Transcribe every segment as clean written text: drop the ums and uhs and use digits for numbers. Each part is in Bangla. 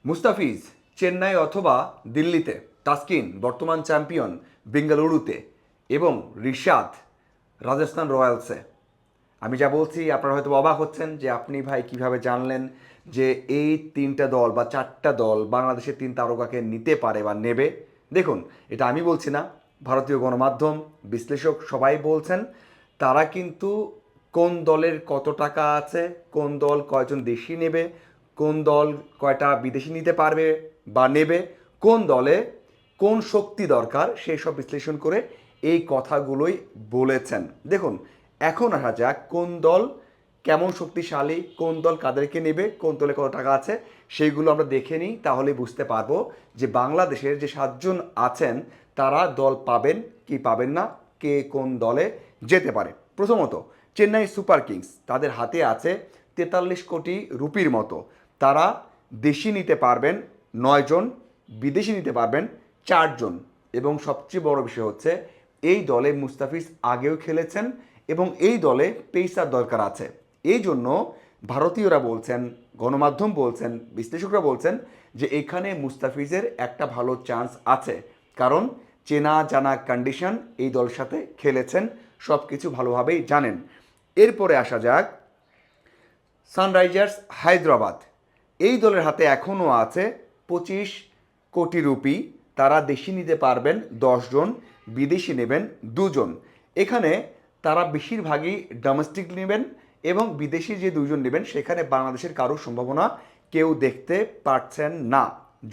মুস্তাফিজ চেন্নাই অথবা দিল্লিতে, তাসকিন বর্তমান চ্যাম্পিয়ন বেঙ্গালুরুতে এবং রিশাদ রাজস্থান রয়্যালসে। আমি যা বলছি আপনারা হয়তো অবাক হচ্ছেন যে আপনি ভাই কিভাবে জানলেন যে এই তিনটা দল বা চারটা দল বাংলাদেশের তিন তারকাকে নিতে পারে বা নেবে। দেখুন, এটা আমি বলছি না, ভারতীয় গণমাধ্যম বিশ্লেষক সবাই বলছেন। তারা কিন্তু কোন দলের কত টাকা আছে, কোন দল কয়জন দেশি নেবে, কোন দল কয়টা বিদেশি নিতে পারবে বা নেবে, কোন দলে কোন শক্তি দরকার সেই সব বিশ্লেষণ করে এই কথাগুলোই বলেছেন। দেখুন, এখন আসা যাক কোন দল কেমন শক্তিশালী, কোন দল কাদেরকে নেবে, কোন দলে কত টাকা আছে, সেইগুলো আমরা দেখে নিই। তাহলে বুঝতে পারবো যে বাংলাদেশের যে সাতজন আছেন তারা দল পাবেন কি পাবেন না, কে কোন দলে যেতে পারে। প্রথমত চেন্নাই সুপার কিংস, তাদের হাতে আছে 43 কোটি রুপির মতো। তারা দেশি নিতে পারবেন 9 জন, বিদেশি নিতে পারবেন 4 জন। এবং সবচেয়ে বড় বিষয় হচ্ছে এই দলে মুস্তাফিজ আগেও খেলেছেন এবং এই দলে পেসার দরকার আছে। এই জন্য ভারতীয়রা বলছেন, গণমাধ্যম বলছেন, বিশ্লেষকরা বলছেন যে এখানে মুস্তাফিজের একটা ভালো চান্স আছে। কারণ চেনা জানা কন্ডিশন, এই দলের সাথে খেলেছেন, সব কিছু ভালোভাবেই জানেন। এরপরে আসা যাক সানরাইজার্স হায়দ্রাবাদ। এই দলের হাতে এখনও আছে 25 কোটি রুপি। তারা দেশি নিতে পারবেন 10 জন, বিদেশি নেবেন 2 জন। এখানে তারা বেশিরভাগই ডোমেস্টিক নেবেন এবং বিদেশি যে 2 জন নেবেন সেখানে বাংলাদেশের কারোর সম্ভাবনা কেউ দেখতে পারছেন না।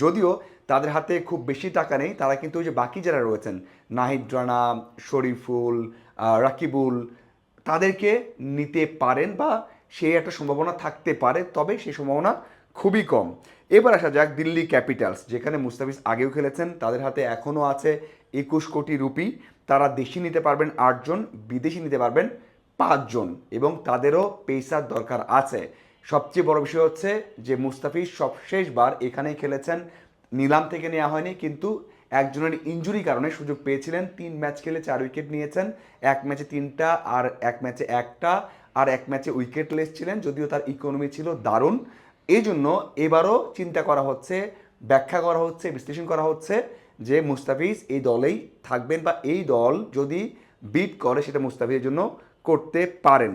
যদিও তাদের হাতে খুব বেশি টাকা নেই, তারা কিন্তু ওই যে বাকি যারা রয়েছেন নাহিদ রানা, শরীফুল, রাকিবুল, তাদেরকে নিতে পারেন বা সেই একটা সম্ভাবনা থাকতে পারে, তবে সেই সম্ভাবনা খুবই কম। এবার আসা যাক দিল্লি ক্যাপিটালস, যেখানে মুস্তাফিজ আগেও খেলেছেন। তাদের হাতে এখনও আছে 21 কোটি রুপি। তারা দেশি নিতে পারবেন 8 জন, বিদেশি নিতে পারবেন 5 জন এবং তাদেরও পেসার দরকার আছে। সবচেয়ে বড় বিষয় হচ্ছে যে মুস্তাফিজ সবশেষবার এখানেই খেলেছেন, নিলাম থেকে নেওয়া হয়নি, কিন্তু একজনের ইনজুরি কারণে সুযোগ পেয়েছিলেন। 3 ম্যাচ খেলে 4 উইকেট নিয়েছেন, এক ম্যাচে 3টা আর এক ম্যাচে একটা, আর এক ম্যাচে উইকেটলেস ছিলেন, যদিও তার ইকোনমি ছিল দারুণ। এই জন্য এবারও চিন্তা করা হচ্ছে, ব্যাখ্যা করা হচ্ছে, বিশ্লেষণ করা হচ্ছে যে মুস্তাফিজ এই দলেই থাকবেন বা এই দল যদি বিট করে সেটা মুস্তাফিজের জন্য করতে পারেন।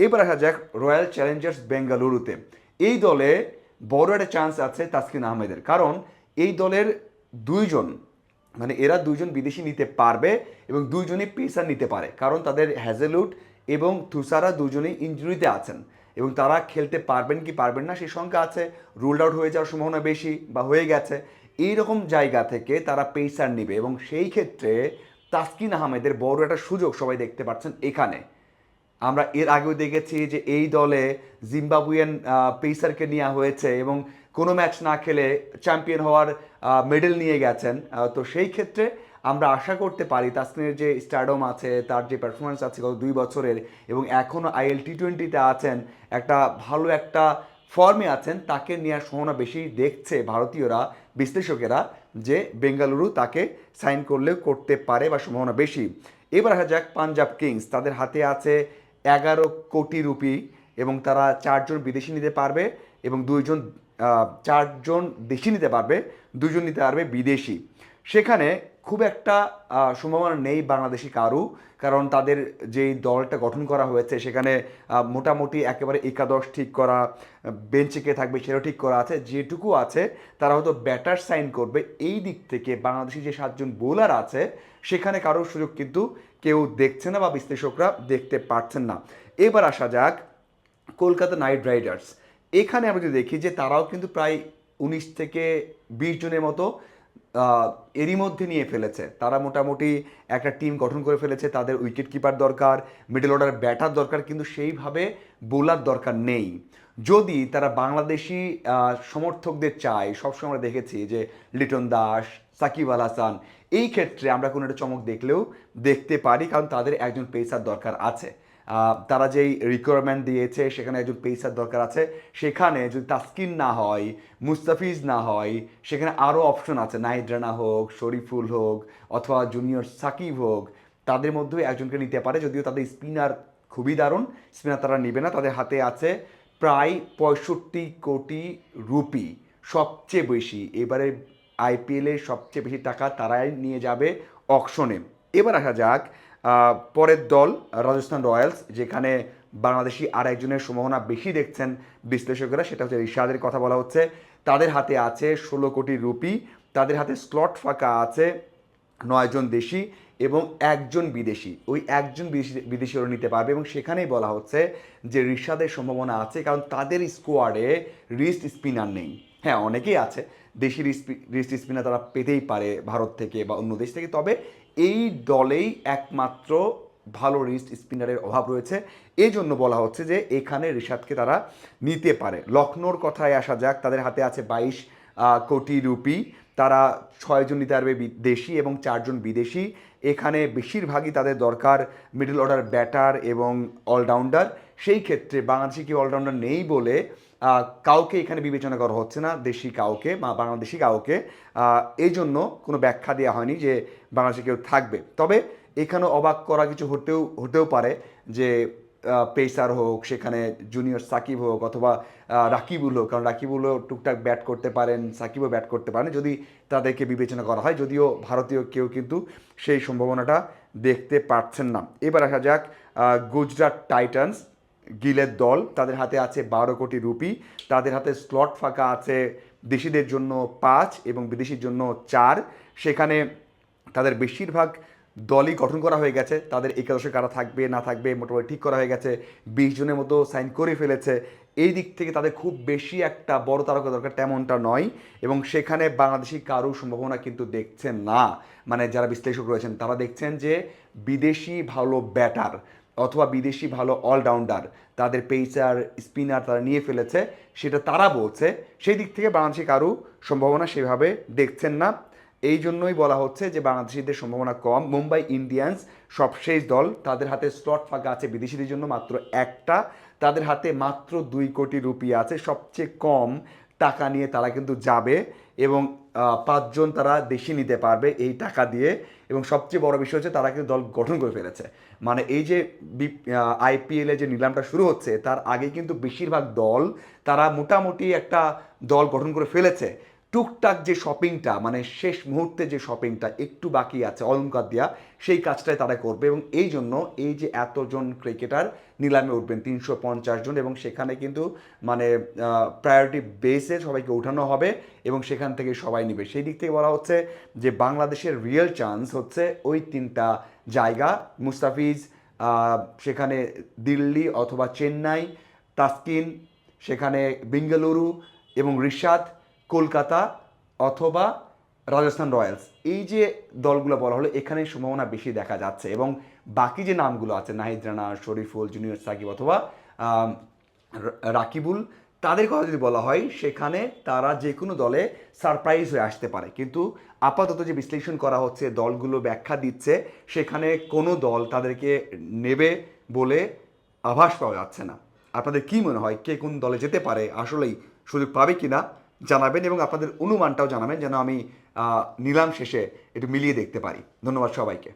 এবার আসা যাক রয়্যাল চ্যালেঞ্জার্স বেঙ্গালুরুতে। এই দলে বড় একটা চান্স আছে তাসকিন আহমেদের, কারণ এই দলের 2 জন, মানে এরা 2 জন বিদেশি নিতে পারবে এবং 2 জনই পেসার নিতে পারে, কারণ তাদের হ্যাজেলউড এবং থুসারা 2 জনই ইনজুরিতে আছেন এবং তারা খেলতে পারবেন কি পারবেন না সেই শঙ্কা আছে, রুলড আউট হয়ে যাওয়ার সম্ভাবনা বেশি বা হয়ে গেছে। এই রকম জায়গা থেকে তারা পেসার নিবে এবং সেই ক্ষেত্রে তাসকিন আহমেদের বড় একটা সুযোগ সবাই দেখতে পাচ্ছেন এখানে। আমরা এর আগেও দেখেছি যে এই দলে জিম্বাবুয়েন পেসারকে নেওয়া হয়েছে এবং কোনো ম্যাচ না খেলে চ্যাম্পিয়ন হওয়ার মেডেল নিয়ে গেছেন। তো সেই ক্ষেত্রে আমরা আশা করতে পারি তাসকিনের যে স্টারডম আছে, তার যে পারফরমেন্স আছে গত 2 বছরের, এবং এখনও IL T20-তে আছেন, একটা ভালো একটা ফর্মে আছেন, তাকে নেওয়ার সম্ভাবনা বেশি দেখছে ভারতীয়রা, বিশ্লেষকেরা, যে বেঙ্গালুরু তাকে সাইন করলেও করতে পারে বা সম্ভাবনা বেশি। এবার আসা যাক পাঞ্জাব কিংস। তাদের হাতে আছে 11 কোটি রুপি এবং তারা 4 জন বিদেশি নিতে পারবে এবং 2 জন, 4 জন দেশি নিতে পারবে, 2 জন নিতে পারবে বিদেশি। সেখানে খুব একটা সম্ভাবনা নেই বাংলাদেশি কারু, কারণ তাদের যেই দলটা গঠন করা হয়েছে সেখানে মোটামুটি একেবারে একাদশ ঠিক করা, বেঞ্চে কে থাকবে সেটাও ঠিক করা আছে। যেটুকু আছে তারা হয়তো ব্যাটার সাইন করবে। এই দিক থেকে বাংলাদেশি যে 7 জন বোলার আছে সেখানে কারোর সুযোগ কিন্তু কেউ দেখছে না বা বিশ্লেষকরা দেখতে পাচ্ছেন না। এবার আসা যাক কলকাতা নাইট রাইডার্স। এখানে আমরা যদি দেখি যে তারাও কিন্তু প্রায় 19 থেকে 20 জনের মতো এরই মধ্যে নিয়ে ফেলেছে। তারা মোটামুটি একটা টিম গঠন করে ফেলেছে। তাদের উইকেট কিপার দরকার, মিডল অর্ডার ব্যাটার দরকার, কিন্তু সেইভাবে বোলার দরকার নেই। যদি তারা বাংলাদেশি সমর্থকদের চায়, সবসময় আমরা দেখেছি যে লিটন দাস, সাকিব আল হাসান, এই ক্ষেত্রে আমরা কোনো একটা চমক দেখলেও দেখতে পারি, কারণ তাদের একজন পেসার দরকার আছে। তারা যেই রিকোয়ারমেন্ট দিয়েছে সেখানে একজন পেসার দরকার আছে। সেখানে যদি তাসকিন না হয়, মুস্তাফিজ না হয়, সেখানে আরও অপশন আছে, নাহিদ রানা হোক, শরীফুল হোক, অথবা জুনিয়র সাকিব হোক, তাদের মধ্যেও একজনকে নিতে পারে। যদিও তাদের স্পিনার খুবই দারুণ, স্পিনার তারা নেবে না। তাদের হাতে আছে প্রায় 65 কোটি রুপি। সবচেয়ে বেশি এবারে আইপিএলে সবচেয়ে বেশি টাকা তারাই নিয়ে যাবে অকশনে। এবার আসা যাক পরের দল রাজস্থান রয়্যালস, যেখানে বাংলাদেশি আর একজনের সম্ভাবনা বেশি দেখছেন বিশ্লেষকেরা, সেটা হচ্ছে রিশাদের কথা বলা হচ্ছে। তাদের হাতে আছে 16 কোটি রুপি, তাদের হাতে স্লট ফাঁকা আছে 9 জন দেশি এবং 1 জন বিদেশি। ওই 1 জন বিদেশি ওরা নিতে পারবে এবং সেখানেই বলা হচ্ছে যে রিশাদের সম্ভাবনা আছে, কারণ তাদের স্কোয়াডে রিস্ট স্পিনার নেই। হ্যাঁ, অনেকেই আছে দেশি রিস্ট স্পিনার তারা পেতেই পারে ভারত থেকে বা অন্য দেশ থেকে, তবে এই দলেই একমাত্র ভালো রিস্ট স্পিনারের অভাব রয়েছে। এই জন্য বলা হচ্ছে যে এখানে রিশাদকে তারা নিতে পারে। লখনৌর কথায় আসা যাক, তাদের হাতে আছে 22 কোটি রুপি, তারা 6 জন নিতে পারবে দেশি এবং 4 জন বিদেশি। এখানে বেশিরভাগই তাদের দরকার মিডল অর্ডার ব্যাটার এবং অলরাউন্ডার। সেই ক্ষেত্রে বাংলাদেশে কি অলরাউন্ডার নেই বলে কাউকে এখানে বিবেচনা করা হচ্ছে না, দেশি কাউকে বা বাংলাদেশি কাউকে। এই জন্য কোনো ব্যাখ্যা দেওয়া হয়নি যে বাংলাদেশে কেউ থাকবে। তবে এখানে অবাক করা কিছু হতেও পারে যে পেসার হোক, সেখানে জুনিয়র সাকিব হোক অথবা রাকিবুল হোক, কারণ রাকিবুলও টুকটাক ব্যাট করতে পারেন, সাকিবও ব্যাট করতে পারেন যদি তাদেরকে বিবেচনা করা হয়, যদিও ভারতীয় কেউ কিন্তু সেই সম্ভাবনাটা দেখতে পাচ্ছেন না। এবার আসা যাক গুজরাট টাইটান্স, গিলের দল, তাদের হাতে আছে 12 কোটি রুপি, তাদের হাতে স্লট ফাঁকা আছে দেশিদের জন্য 5 এবং বিদেশির জন্য 4। সেখানে তাদের বেশিরভাগ দলই গঠন করা হয়ে গেছে, তাদের একাদশে কারা থাকবে না থাকবে মোটামুটি ঠিক করা হয়ে গেছে, 20 জনের মতো সাইন করে ফেলেছে। এই দিক থেকে তাদের খুব বেশি একটা বড় তারকা দরকার তেমনটা নয় এবং সেখানে বাংলাদেশি কারো সম্ভাবনা কিন্তু দেখছেন না। মানে যারা বিশ্লেষক রয়েছেন তারা দেখছেন যে বিদেশি ভালো ব্যাটার অথবা বিদেশি ভালো অলরাউন্ডার, তাদের পেসার স্পিনার তারা নিয়ে ফেলেছে, সেটা তারা বলছে। সেই দিক থেকে বাংলাদেশি কারো সম্ভাবনা সেভাবে দেখছেন না। এই জন্যই বলা হচ্ছে যে বাংলাদেশিদের সম্ভাবনা কম। মুম্বাই ইন্ডিয়ান্স সবশেষ দল, তাদের হাতে স্লট ফাঁকা আছে বিদেশিদের জন্য মাত্র একটা, তাদের হাতে মাত্র 2 কোটি রুপি আছে, সবচেয়ে কম টাকা নিয়ে তারা কিন্তু যাবে এবং 5 জন তারা দেশি নিতে পারবে এই টাকা দিয়ে। এবং সবচেয়ে বড় বিষয় হচ্ছে তারা কিন্তু দল গঠন করে ফেলেছে। মানে এই যে আইপিএলে যে নিলামটা শুরু হচ্ছে তার আগে কিন্তু বেশিরভাগ দল তারা মোটামুটি একটা দল গঠন করে ফেলেছে। টুকটাক যে শপিংটা, মানে শেষ মুহূর্তে যে শপিংটা একটু বাকি আছে অলঙ্কার দেওয়া, সেই কাজটাই তারা করবে এবং এই জন্য এই যে এতজন ক্রিকেটার নিলামে উঠবেন 350 জন এবং সেখানে কিন্তু মানে প্রায়োরিটি বেসে সবাইকে উঠানো হবে এবং সেখান থেকে সবাই নেবে। সেই দিক থেকে বলা হচ্ছে যে বাংলাদেশের রিয়েল চান্স হচ্ছে ওই 3টা জায়গা, মুস্তাফিজ সেখানে দিল্লি অথবা চেন্নাই, তাসকিন সেখানে বেঙ্গালুরু এবং রিশাদ কলকাতা অথবা রাজস্থান রয়্যালস। এই যে দলগুলো বলা হলো এখানে সম্ভাবনা বেশি দেখা যাচ্ছে এবং বাকি যে নামগুলো আছে নাহিদ রানা, শরীফুল, জুনিয়র সাকিব অথবা রাকিবুল, তাদের কথা যদি বলা হয় সেখানে তারা যে কোনো দলে সারপ্রাইজ হয়ে আসতে পারে। কিন্তু আপাতত যে বিশ্লেষণ করা হচ্ছে, দলগুলো ব্যাখ্যা দিচ্ছে, সেখানে কোনো দল তাদেরকে নেবে বলে আভাস পাওয়া যাচ্ছে না। আপনাদের কি মনে হয় কে কোন দলে যেতে পারে, আসলেই সুযোগ পাবে কি না জানাবেন এবং আপনাদের অনুমানটাও জানাবেন যেন আমি নিলাম শেষে একটু মিলিয়ে দেখতে পারি। ধন্যবাদ সবাইকে।